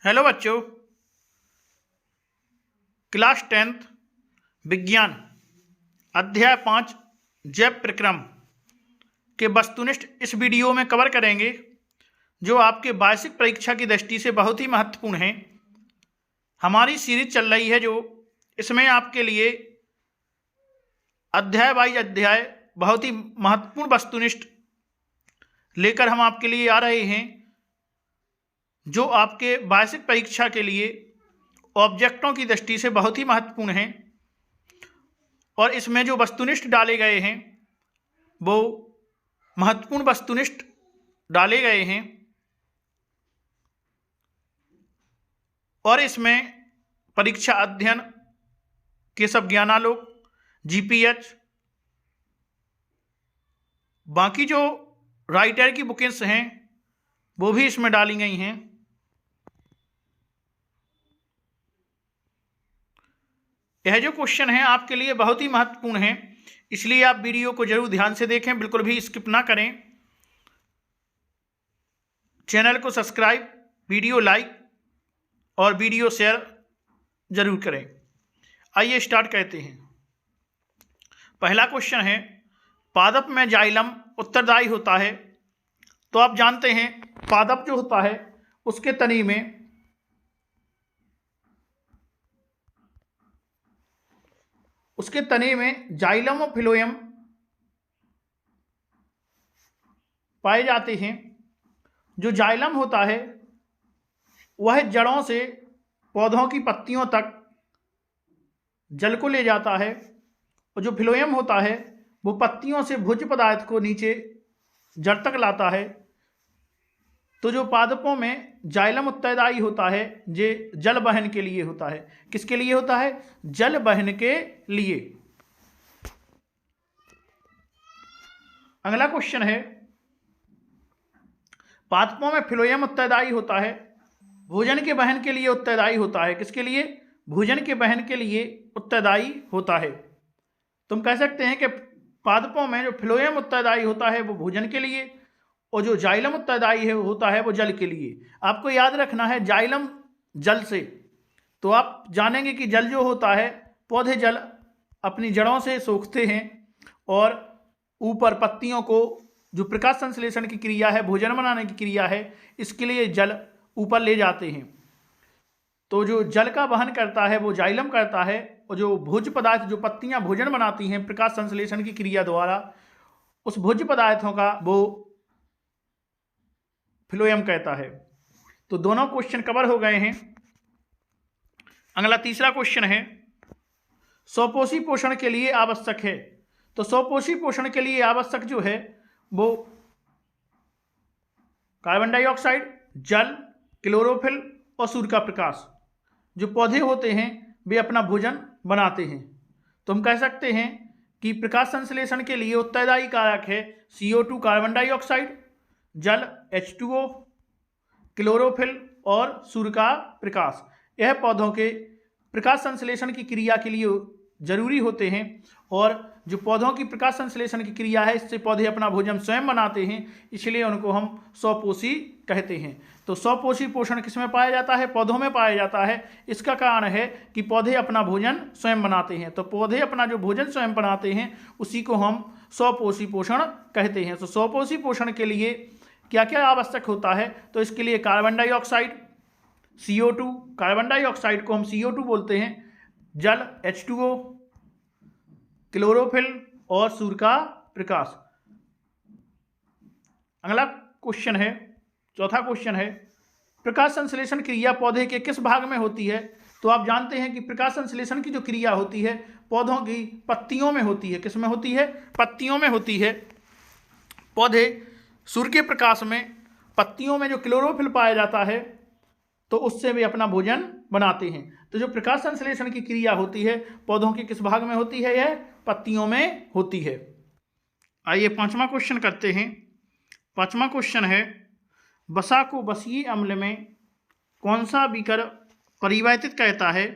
Hello बच्चों, class 10th विज्ञान अध्याय 5 जैव प्रक्रम के वस्तुनिष्ठ इस वीडियो में कवर करेंगे, जो आपके वार्षिक परीक्षा की दृष्टि से बहुत ही महत्वपूर्ण है। हमारी सीरीज चल रही है, जो इसमें आपके लिए अध्याय वाइज अध्याय बहुत ही महत्वपूर्ण वस्तुनिष्ठ लेकर हम आपके लिए आ रहे हैं, जो आपके वार्षिक परीक्षा के लिए ऑब्जेक्टों की दृष्टि से बहुत ही महत्वपूर्ण हैं। और इसमें जो वस्तुनिष्ठ डाले गए हैं वो महत्वपूर्ण वस्तुनिष्ठ डाले गए हैं, और इसमें परीक्षा अध्ययन, केशव ज्ञानालोक, जीपीएच, बाकी जो राइटर की बुकें हैं वो भी इसमें डाली गई हैं। यह जो क्वेश्चन है आपके लिए बहुत ही महत्वपूर्ण है, इसलिए आप वीडियो को जरूर ध्यान से देखें, बिल्कुल भी स्किप ना करें। चैनल को सब्सक्राइब, वीडियो लाइक और वीडियो शेयर जरूर करें। आइए स्टार्ट करते हैं। पहला क्वेश्चन है, पादप में जाइलम उत्तरदायी होता है। तो आप जानते हैं पादप जो होता है उसके तनी में जाइलम और फिलोएम पाए जाते हैं। जो जाइलम होता है वह जड़ों से पौधों की पत्तियों तक जल को ले जाता है, और जो फिलोएम होता है वो पत्तियों से भोज्य पदार्थ को नीचे जड़ तक लाता है। तो जो पादपों में जाइलम उत्तरदायी होता है ये जल वहन के लिए होता है। किसके लिए होता है? जल वहन के लिए। अगला क्वेश्चन है, पादपों में फिलोएम उत्तरदायी होता है, भोजन के वहन के लिए उत्तरदायी होता है। किसके लिए? भोजन के वहन के लिए उत्तरदायी होता है। तुम कह सकते हैं कि पादपों में जो फिलोएम उत्तरदायी होता है वो भोजन के लिए, और जो जाइलम उत्तरदायी है होता है वो जल के लिए। आपको याद रखना है जाइलम जल से, तो आप जानेंगे कि जल जो होता है, पौधे जल अपनी जड़ों से सोखते हैं और ऊपर पत्तियों को, जो प्रकाश संश्लेषण की क्रिया है, भोजन बनाने की क्रिया है, इसके लिए जल ऊपर ले जाते हैं। तो जो जल का वहन करता है वो जाइलम करता है, और जो भोज्य पदार्थ, जो पत्तियां भोजन बनाती हैं प्रकाश संश्लेषण की क्रिया द्वारा, उस भोज्य पदार्थों का वो फिलोएम कहता है। तो दोनों क्वेश्चन कवर हो गए हैं। अगला तीसरा क्वेश्चन है, स्वपोषी पोषण के लिए आवश्यक है। तो स्वपोषी पोषण के लिए आवश्यक जो है वो कार्बन डाइऑक्साइड, जल, क्लोरोफिल और सूर्य का प्रकाश। जो पौधे होते हैं वे अपना भोजन बनाते हैं। तो हम कह सकते हैं कि प्रकाश संश्लेषण के लिए उत्तरदायी कारक है CO2 कार्बन डाइऑक्साइड, जल H2O, क्लोरोफिल और सूर्य का प्रकाश। यह पौधों के प्रकाश संश्लेषण की क्रिया के लिए जरूरी होते हैं, और जो पौधों की प्रकाश संश्लेषण की क्रिया है इससे पौधे अपना भोजन स्वयं बनाते हैं, इसलिए उनको हम स्वपोषी कहते हैं। तो स्वपोषी पोषण किसमें पाया जाता है? पौधों में पाया जाता है। इसका कारण है कि पौधे अपना भोजन स्वयं बनाते हैं। तो पौधे अपना जो भोजन स्वयं बनाते हैं उसी को हम स्वपोषी पोषण कहते हैं। तो स्वपोषी पोषण के लिए क्या क्या आवश्यक होता है? तो इसके लिए carbon dioxide, CO2, carbon dioxide को हम CO2 बोलते हैं, जल H2O, क्लोरोफिल और सूर्य का प्रकाश। अगला क्वेश्चन है, चौथा क्वेश्चन है, प्रकाश संश्लेषण क्रिया पौधे के किस भाग में होती है? तो आप जानते हैं कि प्रकाश संश्लेषण की जो क्रिया होती है पौधों की पत्तियों में होती है। किस में होती है? पत्तियों में होती है। पौधे सूर्य के प्रकाश में पत्तियों में जो क्लोरोफिल पाया जाता है तो उससे वे अपना भोजन बनाते हैं। तो जो प्रकाश संश्लेषण की क्रिया होती है पौधों के किस भाग में होती है? यह पत्तियों में होती है। आइए पांचवा क्वेश्चन करते हैं। पांचवा क्वेश्चन है, वसा को वसीय अम्ल में कौन सा बीकर परिवर्तित कहता है?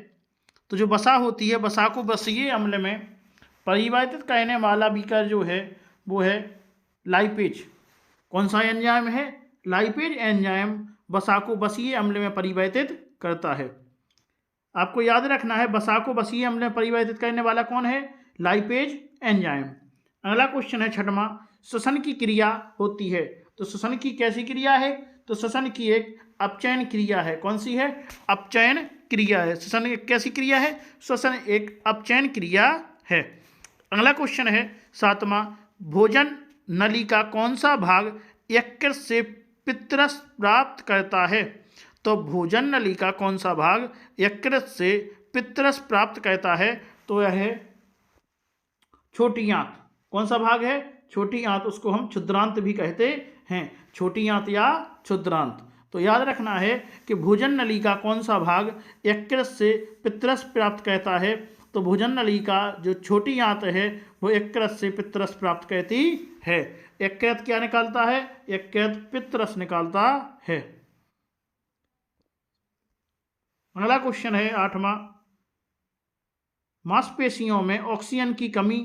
तो जो वसा होती है, वसा को वसीय अम्ल में परिवर्तित कहने वाला बीकर जो है वो है लाइपेज। कौन सा एंजाइम है? लाइपेज एंजाइम वसा को बसीय अम्ल में परिवर्तित करता है। आपको याद रखना है वसा को बसीय अम्ल में परिवर्तित करने वाला कौन है? Lipase enzyme. अगला क्वेश्चन है छठवां, श्वसन की क्रिया होती है। तो श्वसन की कैसी क्रिया है? तो श्वसन की एक अपचयन क्रिया है। कौन सी है? अपचयन क्रिया है। श्वसन एक कैसी क्रिया है? श्वसन एक अपचयन क्रिया है। अगला क्वेश्चन है सातवां, भोजन नली का कौन सा भाग यकृत से पित्तरस प्राप्त करता है? तो भोजन नली का कौन सा भाग यकृत से पित्तरस प्राप्त करता है? तो यह है छोटी आंत। कौन सा भाग है? छोटी आंत। उसको हम क्षुद्रांत भी कहते हैं, छोटी आंत या क्षुद्रांत। तो याद रखना है कि भोजन नली का कौन सा भाग यकृत से पित्तरस प्राप्त करता है? तो भोजन नली का जो छोटी आंत है वो यकृत से पित्तरस प्राप्त करती है। यकृत क्या निकालता है? यकृत पित्तरस निकालता है। अगला क्वेश्चन है आठवां, मांसपेशियों में ऑक्सीजन की कमी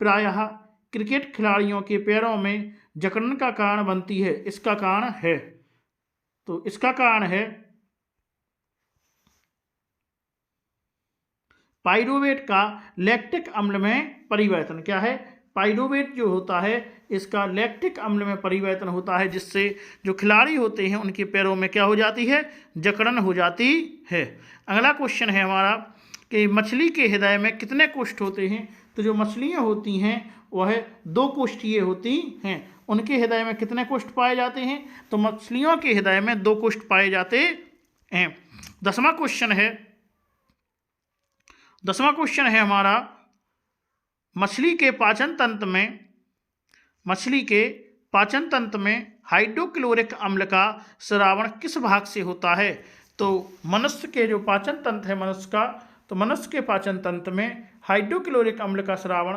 प्रायः क्रिकेट खिलाड़ियों के पैरों में जकड़न का कारण बनती है। इसका कारण है, तो इसका कारण है पाइरूवेट का लैक्टिक अम्ल में परिवर्तन। क्या है? पाइरूवेट जो होता है इसका लैक्टिक अम्ल में परिवर्तन होता है, जिससे जो खिलाड़ी होते हैं उनके पैरों में क्या हो जाती है? जकड़न हो जाती है। अगला क्वेश्चन है हमारा कि मछली के हृदय में कितने कोष्ठ होते हैं? तो जो मछलियाँ होती हैं वह 2 कोष्ठीय होती हैं। उनके हृदय में कितने कोष्ठ पाए जाते हैं? तो मछलियों के हृदय में 2 कोष्ठ पाए जाते हैं। 10वां क्वेश्चन है हमारा, मछली के पाचन तंत्र में हाइड्रोक्लोरिक अम्ल का स्रावण किस भाग से होता है? तो मनुष्य के जो पाचन तंत्र है मनुष्य का, तो मनुष्य के पाचन तंत्र में हाइड्रोक्लोरिक अम्ल का स्रावण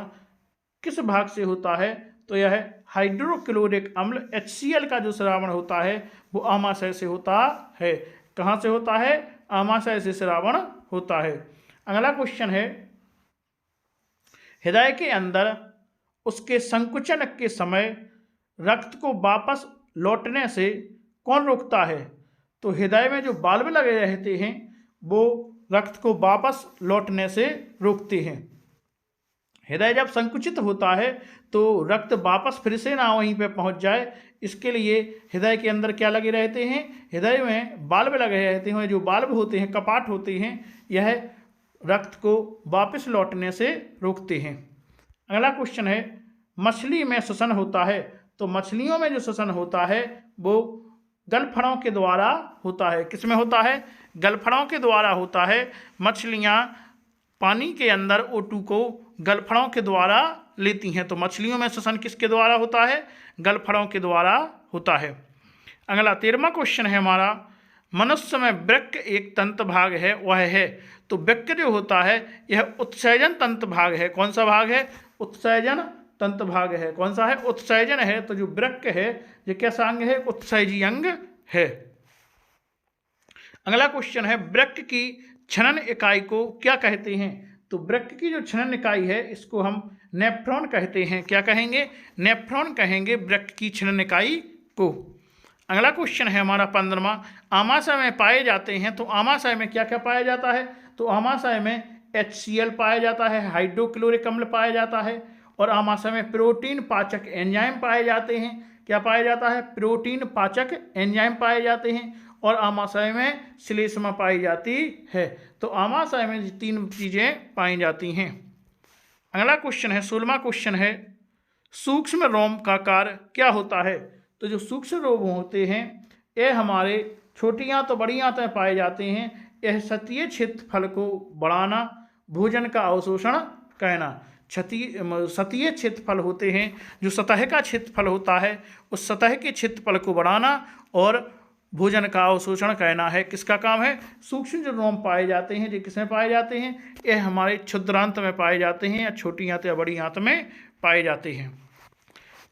किस भाग से होता है? तो यह हाइड्रोक्लोरिक अम्ल HCl का जो स्रावण होता है वो आमाशय से होता है। कहाँ से होता है? आमाशय से स्रावण होता है। अगला क्वेश्चन है, हृदय के अंदर उसके संकुचन के समय रक्त को वापस लौटने से कौन रोकता है? तो हृदय में जो वाल्व लगे रहते हैं वो रक्त को वापस लौटने से रोकते हैं। हृदय जब संकुचित होता है तो रक्त वापस फिर से ना वहीं पे पहुंच जाए, इसके लिए हृदय के अंदर क्या लगे रहते हैं? हृदय में वाल्व लगे रहते हैं। जो वाल्व होते हैं, कपाट होते हैं, यह रक्त को वापस लौटने से रोकते हैं। अगला क्वेश्चन है, मछली में श्वसन होता है। तो मछलियों में जो श्वसन होता है वो गलफड़ों के द्वारा होता है। किसमें होता है? गलफड़ों के द्वारा होता है। मछलियाँ पानी के अंदर O2 को गलफड़ों के द्वारा लेती हैं। तो मछलियों में श्वसन किसके द्वारा होता है? गलफड़ों के द्वारा होता है। अगला 13वां क्वेश्चन है हमारा, मनुष्य में वृक्क एक तंत्र भाग है, वह है। तो वृक्क जो होता है यह उत्सर्जन तंत्र भाग है। कौन सा भाग है? उत्सर्जन तंत्र भाग है। कौन सा है? उत्सर्जन है। तो जो वृक्क है ये कैसा अंग है? उत्सर्जी अंग है। अगला क्वेश्चन है, वृक्क की छनन इकाई को क्या कहते हैं? तो वृक्क की जो छनन इकाई है इसको हम नेफ्रॉन कहते हैं। क्या कहेंगे? नेफ्रॉन कहेंगे वृक्क की छनन इकाई को। अगला क्वेश्चन है हमारा 15वां, आमाशय में पाए जाते हैं। तो आमाशय में क्या क्या पाया जाता है? तो आमाशय में HCl पाया जाता है, हाइड्रोक्लोरिक अम्ल पाया जाता है, और आमाशय में प्रोटीन पाचक एंजाइम पाए जाते हैं। क्या पाया जाता है? प्रोटीन पाचक एंजाइम पाए जाते हैं, और आमाशय में श्लेष्मा पाई जाती है। तो आमाशय में 3 चीज़ें पाई जाती हैं। अगला क्वेश्चन है 16वां क्वेश्चन है, सूक्ष्म रोम का कार्य क्या होता है? तो जो सूक्ष्म रोम होते हैं ये हमारे छोटी आंत तो बड़ी आंत में पाए जाते हैं। यह सतहीय क्षेत्रफल को बढ़ाना, भोजन का अवशोषण करना। सतहीय क्षेत्रफल होते हैं, जो सतह का क्षेत्रफल होता है उस सतह के क्षेत्रफल को बढ़ाना और भोजन का अवशोषण करना है। किसका काम है? सूक्ष्म जो रोम पाए जाते हैं ये किसमें पाए जाते हैं? ये हमारे क्षुद्रांत में पाए जाते हैं, या छोटी आंत या बड़ी आंत में पाए जाते हैं।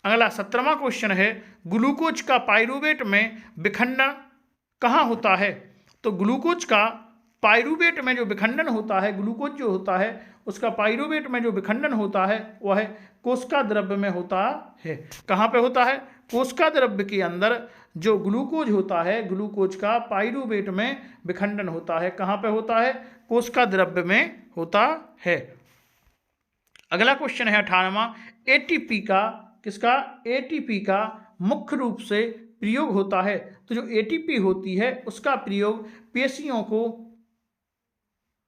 अगला 17वां क्वेश्चन है, ग्लूकोज का पाइरूवेट में विखंडन कहाँ होता है? तो ग्लूकोज का पाइरूवेट में जो विखंडन होता है, ग्लूकोज जो होता है उसका पाइरूवेट में जो विखंडन होता है वह कोशिका द्रव्य में होता है। कहाँ पे होता है? कोशिका द्रव्य के अंदर जो ग्लूकोज होता है, ग्लूकोज का पाइरूवेट में विखंडन होता है। कहाँ पे होता है? कोशिका द्रव्य में होता है। अगला क्वेश्चन है 18वां, एटीपी का, किसका? एटीपी का मुख्य रूप से प्रयोग होता है। तो जो एटीपी होती है उसका प्रयोग पेशियों को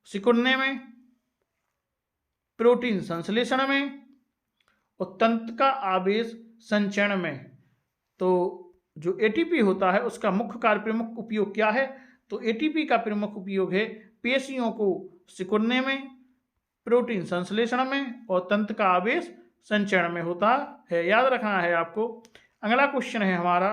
सिकुड़ने में, प्रोटीन संश्लेषण में और तंत्र का आवेश संचरण में। तो जो एटीपी होता है उसका मुख्य कार्य प्रमुख उपयोग क्या है? तो एटीपी का प्रमुख उपयोग है पेशियों को सिकुड़ने में, प्रोटीन संश्लेषण में और तंत्र का आवेश संचरण में होता है। याद रखना है आपको। अगला क्वेश्चन है हमारा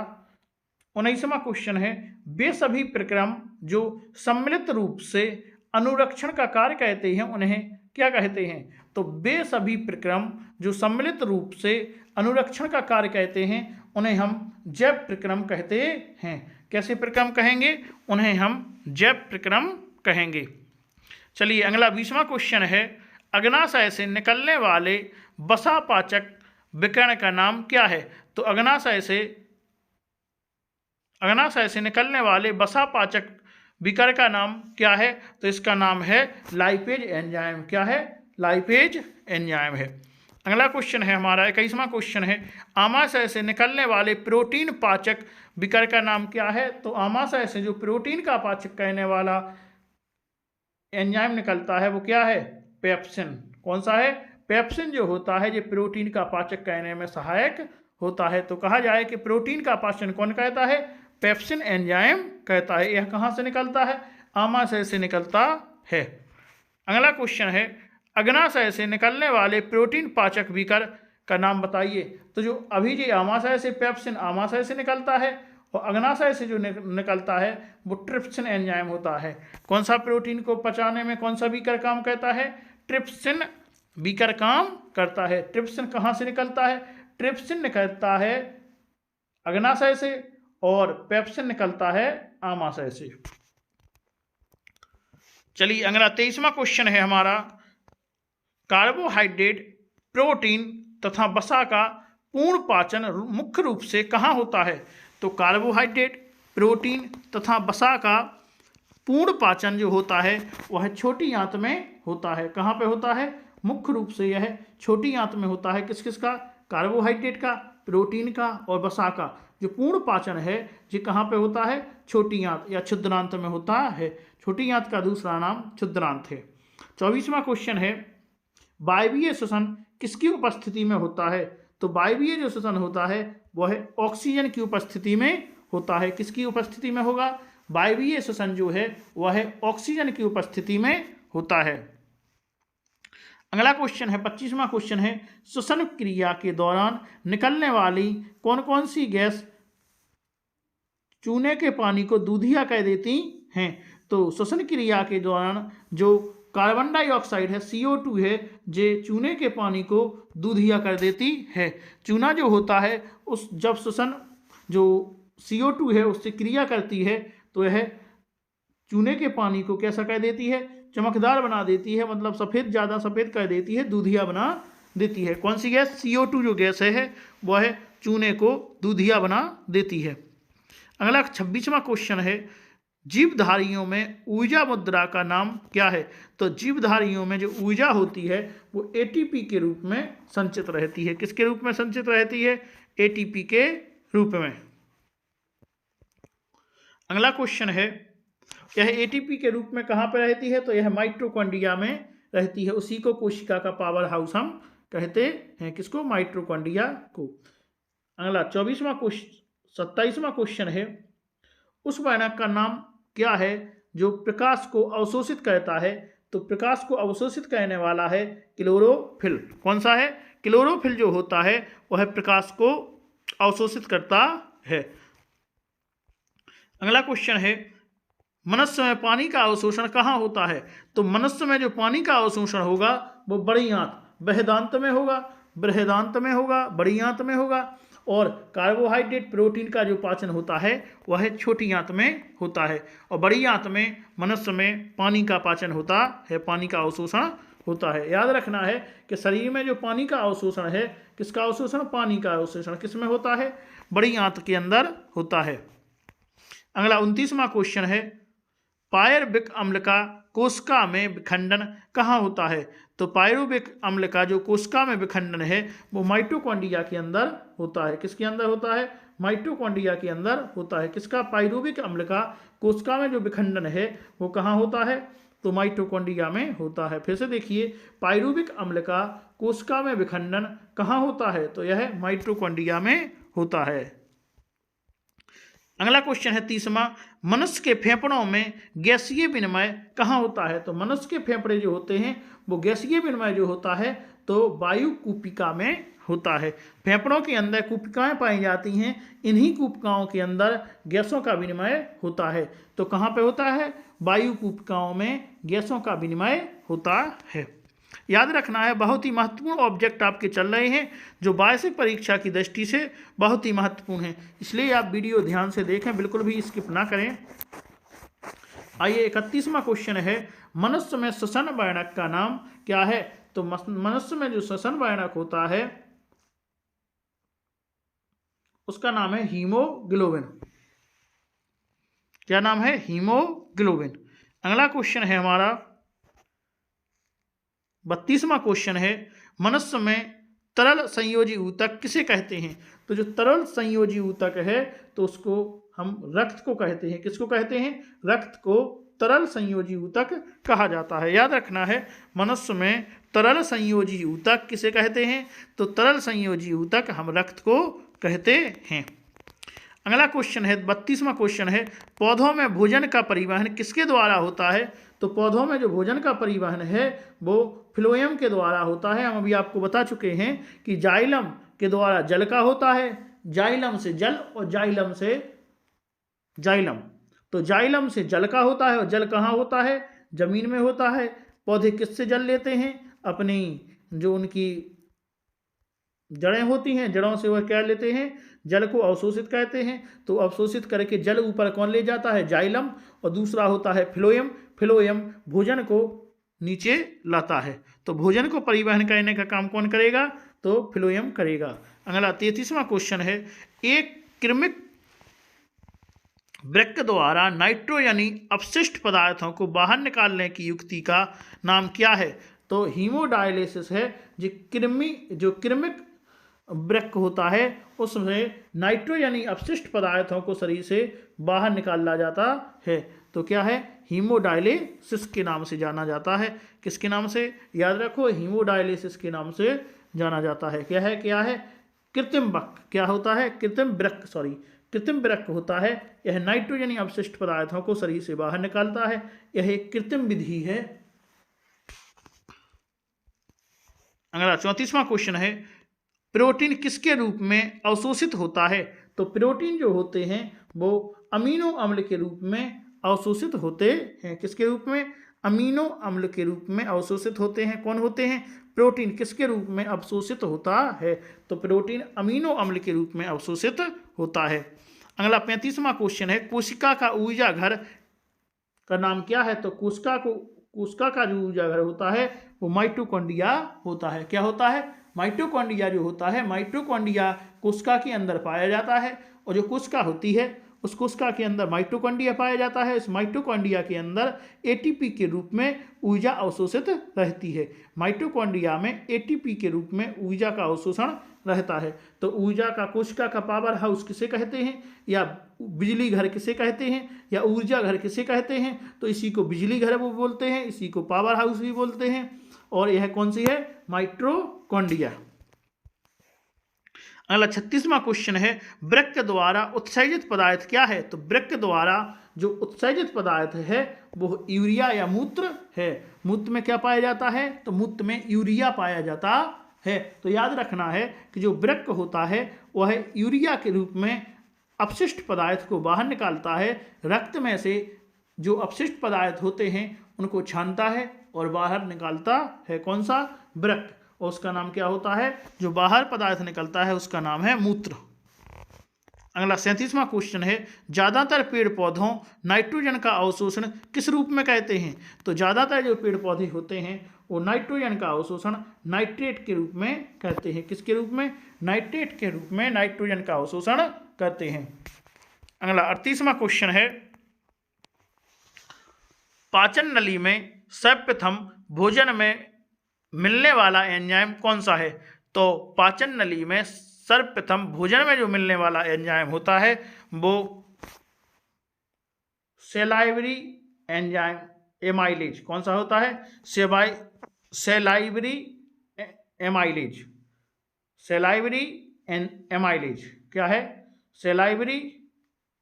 19वां क्वेश्चन है, वे सभी प्रक्रम जो सम्मिलित रूप से अनुरक्षण का कार्य कहते हैं उन्हें क्या कहते हैं? तो वे सभी प्रक्रम जो सम्मिलित रूप से अनुरक्षण का कार्य कहते हैं उन्हें हम जैव प्रक्रम कहते हैं। कैसे प्रक्रम कहेंगे? उन्हें हम जैव प्रक्रम कहेंगे। चलिए अगला 20वां क्वेश्चन है, अग्नाशय से निकलने वाले वसापाचक विकर्ण का नाम क्या है? तो अग्नाशय से निकलने वाले वसापाचक विकर्ण का नाम क्या है? तो इसका नाम है लाइपेज एंजाइम। क्या है? लाइपेज एंजाइम है। अगला क्वेश्चन है हमारा 21वां क्वेश्चन है, आमाशय से निकलने वाले प्रोटीन पाचक विकर्ण का नाम क्या है? तो आमाशय से जो प्रोटीन का पाचक कहने वाला एंजाइम निकलता है वो क्या है? पेप्सिन। कौन सा है? पेप्सिन जो होता है ये प्रोटीन का पाचक कहने में सहायक होता है। तो कहा जाए कि प्रोटीन का पाचन कौन कहता है? पेप्सिन एंजाइम कहता है। यह कहाँ से निकलता है? आमाशय से निकलता है। अगला क्वेश्चन है, अग्नाशय से निकलने वाले प्रोटीन पाचक विकर्ण का नाम बताइए। तो जो अभी जो आमाशय से पेप्सिन आमाशय से निकलता है और अग्नाशय से जो निकलता है वो ट्रिप्सिन एंजाइम होता है। कौन सा प्रोटीन को पचाने में कौन सा विकर्ण काम करता है? ट्रिप्सिन विकर्ण काम करता है। ट्रिप्सिन कहाँ से निकलता है? ट्रिप्सिन निकलता है अग्नाशय से और पेप्सिन निकलता है आमाशय से। चलिए अगला 23वां क्वेश्चन है हमारा, कार्बोहाइड्रेट, प्रोटीन तथा वसा का पूर्ण पाचन मुख्य रूप से कहाँ होता है? तो कार्बोहाइड्रेट, प्रोटीन तथा वसा का पूर्ण पाचन जो होता है वह छोटी आंत में होता है। कहाँ पे होता है? मुख्य रूप से यह छोटी आंत में होता है। किस किस का? कार्बोहाइड्रेट का, प्रोटीन का और वसा का। जो पूर्ण पाचन है ये कहाँ पे होता है? छोटी आंत या क्षुद्रांत में होता है। छोटी आंत का दूसरा नाम क्षुद्रांत है। 24वां क्वेश्चन है, वायवीय श्वसन किसकी उपस्थिति में होता है? तो वायवीय जो श्वसन होता है वह ऑक्सीजन की उपस्थिति में होता है। किसकी उपस्थिति में होगा? वायवीय श्वसन जो है वह ऑक्सीजन की उपस्थिति में होता है। अगला क्वेश्चन है 25वां क्वेश्चन है, श्वसन क्रिया के दौरान निकलने वाली कौन कौन सी गैस चूने के पानी को दूधिया कह देती हैं? तो श्वसन क्रिया के दौरान जो कार्बन डाइऑक्साइड है CO2 है जे चूने के पानी को दूधिया कर देती है। चूना जो होता है उस जब श्वसन जो CO2 है उससे क्रिया करती है तो यह चूने के पानी को कैसा कर देती है? चमकदार बना देती है, मतलब सफ़ेद, ज़्यादा सफ़ेद कर देती है, दूधिया बना देती है। कौन सी गैस? CO2 जो गैस है वह चूने को दूधिया बना देती है। अगला 26वां क्वेश्चन है, जीवधारियों में ऊर्जा मुद्रा का नाम क्या है? तो जीवधारियों में जो ऊर्जा होती है वो ATP के रूप में संचित रहती है। किसके रूप में संचित रहती है? ATP के रूप में। अगला क्वेश्चन है, यह ATP के रूप में कहाँ पर रहती है? तो यह माइटोकॉन्ड्रिया में रहती है। उसी को कोशिका का पावर हाउस हम कहते हैं। किसको? माइटोकॉन्ड्रिया को। अगला 27वां क्वेश्चन है, उस वर्णक का नाम क्या है जो प्रकाश को अवशोषित करता है? तो प्रकाश को अवशोषित करने वाला है क्लोरोफिल। कौन सा है? क्लोरोफिल जो होता है वह प्रकाश को अवशोषित करता है। अगला क्वेश्चन है, मनुष्य में पानी का अवशोषण कहाँ होता है? तो मनुष्य में जो पानी का अवशोषण होगा वो बड़ी आंत, बृहदांत में होगा, बृहदांत में होगा, बड़ी आंत में होगा। और कार्बोहाइड्रेट, प्रोटीन का जो पाचन होता है वह छोटी आंत में होता है। और बड़ी आंत में मनुष्य में पानी का पाचन होता है, पानी का अवशोषण होता है। याद रखना है कि शरीर में जो पानी का अवशोषण है, किसका अवशोषण? पानी का अवशोषण किस में होता है? बड़ी आंत के अंदर होता है। अगला 29वां क्वेश्चन है, पायरुविक अम्ल का कोशिका में विखंडन कहाँ होता है? तो पायरुविक अम्ल का जो कोशिका में विखंडन है वो माइटोकॉन्ड्रिया के अंदर होता है। किसके अंदर होता है? माइटोकॉन्ड्रिया के अंदर होता है। किसका? पायरुविक अम्ल का कोशिका में जो विखंडन है वो कहाँ होता है? तो माइटोकॉन्ड्रिया में होता है। फिर से देखिए, पायरुविक अम्ल का कोशिका में विखंडन कहाँ होता है? तो यह माइटोकॉन्ड्रिया में होता है। अगला क्वेश्चन है 30वां, मनुष्य के फेफड़ों में गैसीय विनिमय कहाँ होता है? तो मनुष्य के फेफड़े जो होते हैं वो गैसीय विनिमय जो होता है तो वायु कूपिका में होता है। फेफड़ों के अंदर कूपिकाएं पाई जाती हैं, इन्हीं कूपिकाओं के अंदर गैसों का विनिमय होता है। तो कहाँ पे होता है? वायु कूपिकाओं में गैसों का विनिमय होता है। याद रखना है, बहुत ही महत्वपूर्ण ऑब्जेक्ट आपके चल रहे हैं जो वार्षिक परीक्षा की दृष्टि से बहुत ही महत्वपूर्ण है, इसलिए आप वीडियो ध्यान से देखें, बिल्कुल भी स्किप ना करें। आइए 31वां क्वेश्चन है, मनुष्य में श्वसन वर्णक का नाम क्या है? तो मनुष्य में जो श्वसन वर्णक होता है उसका नाम है हीमोग्लोबिन। क्या नाम है? हीमोग्लोबिन। अगला क्वेश्चन है हमारा 32वां क्वेश्चन है, मनुष्य में तरल संयोजी ऊतक किसे कहते हैं? तो जो तरल संयोजी ऊतक है तो उसको हम रक्त को कहते हैं। किसको कहते हैं? रक्त को तरल संयोजी ऊतक कहा जाता है। याद रखना है, मनुष्य में तरल संयोजी ऊतक किसे कहते हैं? तो तरल संयोजी ऊतक हम रक्त को कहते हैं। अगला क्वेश्चन है 32वां क्वेश्चन है, पौधों में भोजन का परिवहन किसके द्वारा होता है? तो पौधों में जो भोजन का परिवहन है वो फ्लोएम के द्वारा होता है। हम अभी आपको बता चुके हैं कि जाइलम के द्वारा जल का होता है, जाइलम से जल और जाइलम से जाइलम। तो जाइलम से जल का होता है और जल कहाँ होता है? जमीन में होता है। पौधे किससे जल लेते हैं? अपनी जो उनकी जड़ें होती हैं, जड़ों से वह क्या लेते हैं? जल को अवशोषित कहते हैं। तो अवशोषित करके जल ऊपर कौन ले जाता है? जाइलम। और दूसरा होता है फ्लोएम। फ्लोएम भोजन को नीचे लाता है। तो भोजन को परिवहन करने का काम कौन करेगा? तो फ्लोएम करेगा। अगला 33वां क्वेश्चन है, एक कृमिक वृक्क द्वारा नाइट्रो यानी अपशिष्ट पदार्थों को बाहर निकालने की युक्ति का नाम क्या है? तो हीमोडायलिसिस है। जो कृमिक वृक्क होता है उसमें नाइट्रो यानी अपशिष्ट पदार्थों को शरीर से बाहर निकाला जाता है। तो क्या है? हीमोडायलिसिस के नाम से जाना जाता है। किसके नाम से? याद रखो, हीमोडायलिसिस के नाम से जाना जाता है। क्या है? कृत्रिम वृक्क। क्या होता है? कृत्रिम वृक्क होता है। यह नाइट्रो यानी अपशिष्ट पदार्थों को शरीर से बाहर निकालता है। यह एक कृत्रिम विधि है। अगला 34वां क्वेश्चन है, प्रोटीन किसके रूप में अवशोषित होता है? तो प्रोटीन जो होते हैं वो अमीनो अम्ल के रूप में अवशोषित होते हैं। किसके रूप में? अमीनो अम्ल के रूप में अवशोषित होते हैं। कौन होते हैं? प्रोटीन किसके रूप में अवशोषित होता है? तो प्रोटीन अमीनो अम्ल के रूप में अवशोषित होता है। अगला 35वां क्वेश्चन है, कोशिका का ऊर्जा घर का नाम क्या है? तो कोशिका का जो ऊर्जा घर होता है वो माइटोकॉन्ड्रिया होता है। क्या होता है? माइटोकॉन्ड्रिया जो होता है, माइटोकॉन्ड्रिया कोशिका के अंदर पाया जाता है। और जो कोशिका होती है उस कोशिका के अंदर माइटोकॉन्ड्रिया पाया जाता है। इस माइटोकॉन्ड्रिया के अंदर एटीपी के रूप में ऊर्जा अवशोषित रहती है। माइटोकॉन्ड्रिया में एटीपी के रूप में ऊर्जा का अवशोषण रहता है। तो ऊर्जा का कोशिका का पावर हाउस किसे कहते हैं? या बिजली घर किसे कहते हैं? या ऊर्जा घर किसे कहते हैं? तो इसी को बिजली घर वो बोलते हैं, इसी को पावर हाउस भी बोलते हैं। और यह कौन सी है? माइटोकॉन्ड्रिया। अगला 36वां क्वेश्चन है, वृक्क द्वारा उत्सर्जित पदार्थ क्या है? तो वृक्क द्वारा जो उत्सर्जित पदार्थ है वो यूरिया या मूत्र है। मूत्र में क्या पाया जाता है? तो मूत्र में यूरिया पाया जाता है। तो याद रखना है कि जो वृक्क होता है वह यूरिया के रूप में अपशिष्ट पदार्थ को बाहर निकालता है। रक्त में से जो अपशिष्ट पदार्थ होते हैं उनको छानता है और बाहर निकालता है। कौन सा? वृक्क। और उसका नाम क्या होता है? जो बाहर पदार्थ निकलता है उसका नाम है मूत्र। अगला 37वां क्वेश्चन है, ज़्यादातर पेड़ पौधों नाइट्रोजन का अवशोषण किस रूप में कहते हैं? तो ज़्यादातर जो पेड़ पौधे होते हैं वो नाइट्रोजन का अवशोषण नाइट्रेट के रूप में कहते हैं। किसके रूप में? नाइट्रेट के रूप में नाइट्रोजन का अवशोषण करते हैं। अगला 38वां क्वेश्चन है, पाचन नली में सर्वप्रथम भोजन में मिलने वाला एंजाइम कौन सा है? तो पाचन नली में सर्वप्रथम भोजन में जो मिलने वाला एंजाइम होता है वो सेलाइवरी एंजाइम एमाइलेज। कौन सा होता है? Salivary amylase. सेलाइवरी एमाइलेज क्या है? Salivary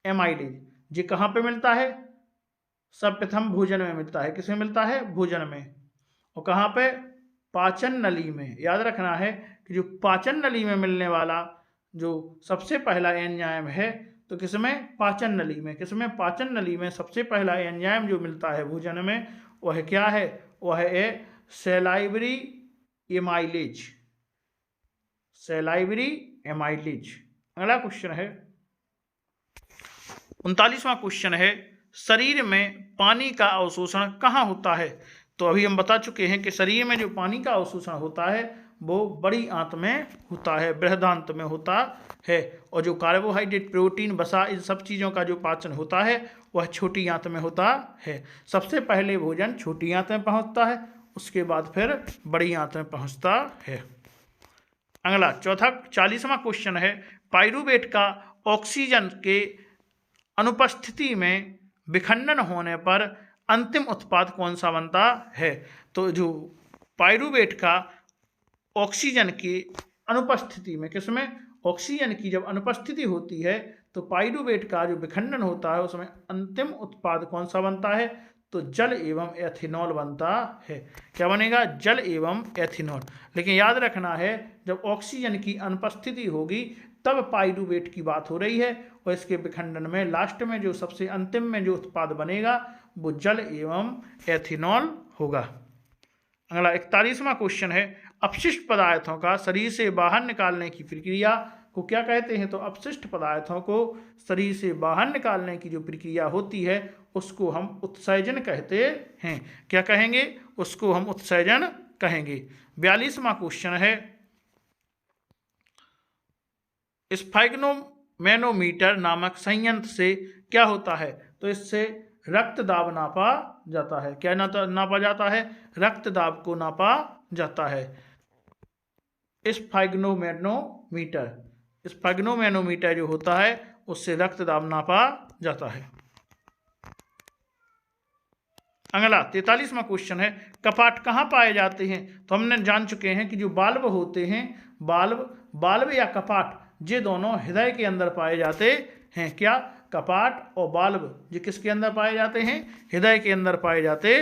amylase. ये कहाँ पे मिलता है? सर्वप्रथम भोजन में मिलता है। किसमें मिलता है? भोजन में। और कहाँ पे? पाचन नली में। याद रखना है कि जो पाचन नली में मिलने वाला जो सबसे पहला एंजाइम है तो किसमें? पाचन नली में। किसमें? पाचन नली में सबसे पहला एंजाइम जो मिलता है भोजन में वह क्या है? वह है सेलाइवरी एमाइलेज। Salivary amylase. अगला क्वेश्चन है 39वां क्वेश्चन है, शरीर में पानी का अवशोषण कहाँ होता है? तो अभी हम बता चुके हैं कि शरीर में जो पानी का अवशोषण होता है वो बड़ी आंत में होता है, बृहदांत में होता है। और जो कार्बोहाइड्रेट, प्रोटीन, वसा, इन सब चीज़ों का जो पाचन होता है वह छोटी आंत में होता है। सबसे पहले भोजन छोटी आंत में पहुंचता है, उसके बाद फिर बड़ी आंत में पहुंचता है। अगला 40वां क्वेश्चन है, पाइरूवेट का ऑक्सीजन के अनुपस्थिति में विखंडन होने पर अंतिम उत्पाद कौन सा बनता है? तो जो पाइरूवेट का ऑक्सीजन की अनुपस्थिति में, किसमें? ऑक्सीजन की जब अनुपस्थिति होती है तो पाइरूवेट का जो विखंडन होता है उसमें अंतिम उत्पाद कौन सा बनता है? तो जल एवं एथेनॉल बनता है। क्या बनेगा? जल एवं एथेनॉल। लेकिन याद रखना है जब ऑक्सीजन की अनुपस्थिति होगी तब पाइरूवेट की बात हो रही है, और इसके विखंडन में लास्ट में जो सबसे अंतिम में जो उत्पाद बनेगा वो जल एवं एथेनॉल होगा। अगला 41वां क्वेश्चन है, अपशिष्ट पदार्थों का शरीर से बाहर निकालने की प्रक्रिया को क्या कहते हैं? तो अपशिष्ट पदार्थों को शरीर से बाहर निकालने की जो प्रक्रिया होती है उसको हम उत्सर्जन कहते हैं। क्या कहेंगे? उसको हम उत्सर्जन कहेंगे। 42वां क्वेश्चन है, स्फैग्नोमैनोमीटर नामक संयंत्र से क्या होता है? तो इससे रक्त दाब नापा जाता है। क्या नापा जाता है? रक्त दाब को नापा जाता है। स्फैग्नोमैनोमीटर जो होता है उससे रक्त दाब नापा जाता है। अगला 43वां क्वेश्चन है, कपाट कहाँ पाए जाते हैं? तो हमने जान चुके हैं कि जो बाल्ब होते हैं, बाल्ब या कपाट, ये दोनों हृदय के अंदर पाए जाते हैं। क्या? कपाट और बाल्ब ये किसके अंदर पाए जाते हैं? हृदय के अंदर पाए जाते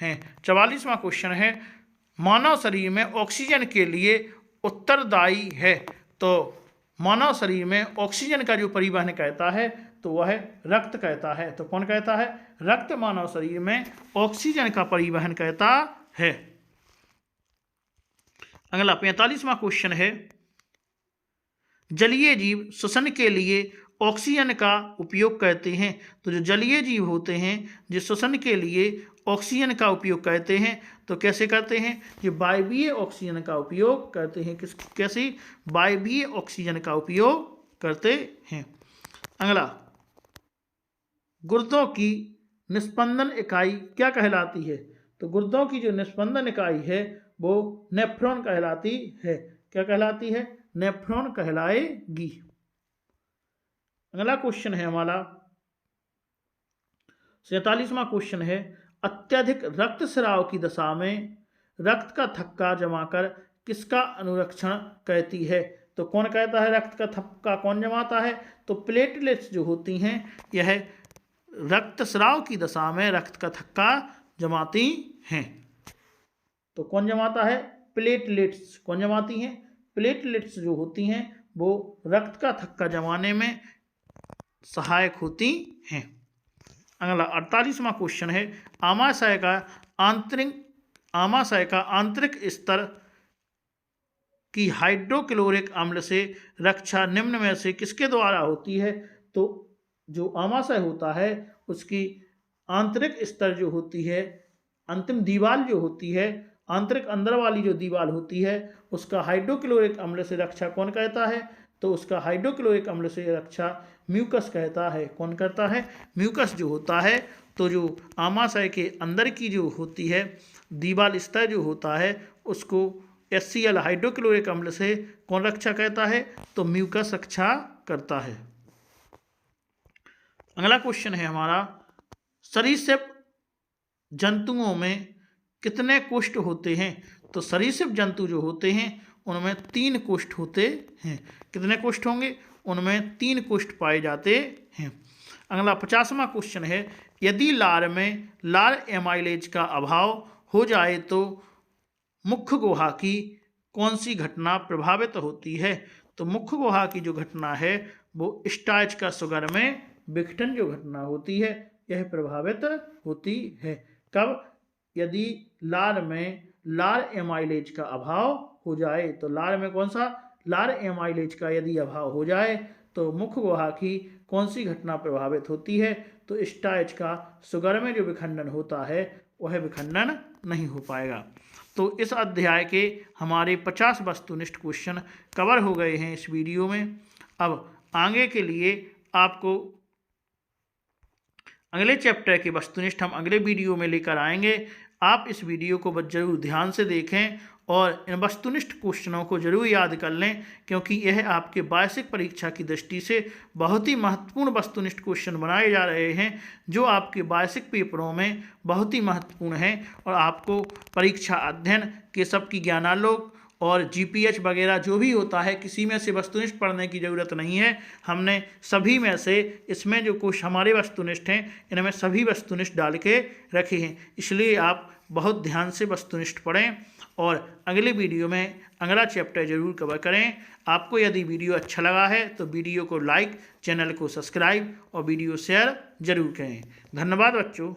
हैं। 44वां क्वेश्चन है, मानव शरीर में ऑक्सीजन के लिए उत्तरदायी है। तो मानव शरीर में ऑक्सीजन का जो परिवहन कहता है तो वह रक्त कहता है। तो कौन कहता है? रक्त मानव शरीर में ऑक्सीजन का परिवहन कहता है। अगला 45वां क्वेश्चन है, जलीय जीव श्वसन के लिए ऑक्सीजन का उपयोग करते हैं। तो जो जलीय जीव होते हैं जो श्वसन के लिए ऑक्सीजन का उपयोग करते हैं तो कैसे करते हैं? ये वायवीय ऑक्सीजन का उपयोग करते हैं। कैसे? वायवीय ऑक्सीजन का उपयोग करते हैं। अगला, गुर्दों की निस्पंदन इकाई क्या कहलाती है? तो गुर्दों की जो निस्पंदन इकाई है वो नेफ्रॉन कहलाती है। क्या कहलाती है? नेफ्रॉन कहलाएगी। अगला क्वेश्चन है हमारा 47वां क्वेश्चन है, अत्यधिक रक्तस्राव की दशा में रक्त का थक्का जमाकर किसका अनुरक्षण करती है? तो कौन कहता है रक्त का थक्का कौन जमाता है? तो प्लेटलेट्स जो होती हैं यह रक्तस्राव की दशा में रक्त का थक्का जमाती हैं। तो कौन जमाता है? प्लेटलेट्स। कौन जमाती हैं? प्लेटलेट्स जो होती हैं वो रक्त का थक्का जमाने में सहायक होती हैं। अगला 48वां क्वेश्चन है, आमाशय का आंतरिक स्तर कि हाइड्रोक्लोरिक अम्ल से रक्षा निम्न में से किसके द्वारा होती है? तो जो आमाशय होता है उसकी आंतरिक स्तर जो होती है, अंतिम दीवार जो होती है, आंतरिक अंदर वाली जो दीवार होती है, उसका हाइड्रोक्लोरिक अम्ल से रक्षा कौन कहता है? तो उसका हाइड्रोक्लोरिक अम्ल से रक्षा म्यूकस कहता है। कौन करता है? म्यूकस जो होता है। तो जो आमाशय के अंदर की जो होती है दीवार स्तर जो होता है उसको HCl हाइड्रोक्लोरिक अम्ल से कौन रक्षा कहता है? तो म्यूकस रक्षा करता है। अगला क्वेश्चन है हमारा, सरीसृप जंतुओं में कितने कोष्ठ होते हैं? तो सरीसृप जंतु जो होते हैं उनमें 3 कोष्ठ होते हैं। कितने कोष्ठ होंगे? उनमें 3 कोष्ठ पाए जाते हैं। अगला 50वां क्वेश्चन है, यदि लार में लार एमाइलेज का अभाव हो जाए तो मुख्य गुहा की कौन सी घटना प्रभावित होती है? तो मुख्य गुहा की जो घटना है वो स्टार्च का सुगर में विघटन जो घटना होती है यह प्रभावित होती है। कब? यदि लार में लार एमाइलेज का अभाव हो जाए। तो लार में कौन सा? लार एमाइलेज का यदि अभाव हो जाए तो मुख्य गुहा की कौन सी घटना प्रभावित होती है? तो स्टार्च का सुगर में जो विखंडन होता है वह विखंडन नहीं हो पाएगा। तो इस अध्याय के हमारे 50 वस्तुनिष्ठ क्वेश्चन कवर हो गए हैं इस वीडियो में। अब आगे के लिए आपको अगले चैप्टर के वस्तुनिष्ठ हम अगले वीडियो में लेकर आएंगे। आप इस वीडियो को जरूर ध्यान से देखें और इन वस्तुनिष्ठ क्वेश्चनों को जरूर याद कर लें, क्योंकि यह आपके वार्षिक परीक्षा की दृष्टि से बहुत ही महत्वपूर्ण वस्तुनिष्ठ क्वेश्चन बनाए जा रहे हैं, जो आपके वार्षिक पेपरों में बहुत ही महत्वपूर्ण हैं और आपको परीक्षा अध्ययन के सबकी ज्ञानालोक और GPH वगैरह जो भी होता है किसी में से वस्तुनिष्ठ पढ़ने की ज़रूरत नहीं है। हमने सभी में से इसमें जो कुछ हमारे वस्तुनिष्ठ हैं इनमें सभी वस्तुनिष्ठ डाल के रखे हैं, इसलिए आप बहुत ध्यान से वस्तुनिष्ठ पढ़ें और अगले वीडियो में अगला चैप्टर जरूर कवर करें। आपको यदि वीडियो अच्छा लगा है तो वीडियो को लाइक, चैनल को सब्सक्राइब और वीडियो शेयर जरूर करें। धन्यवाद बच्चों।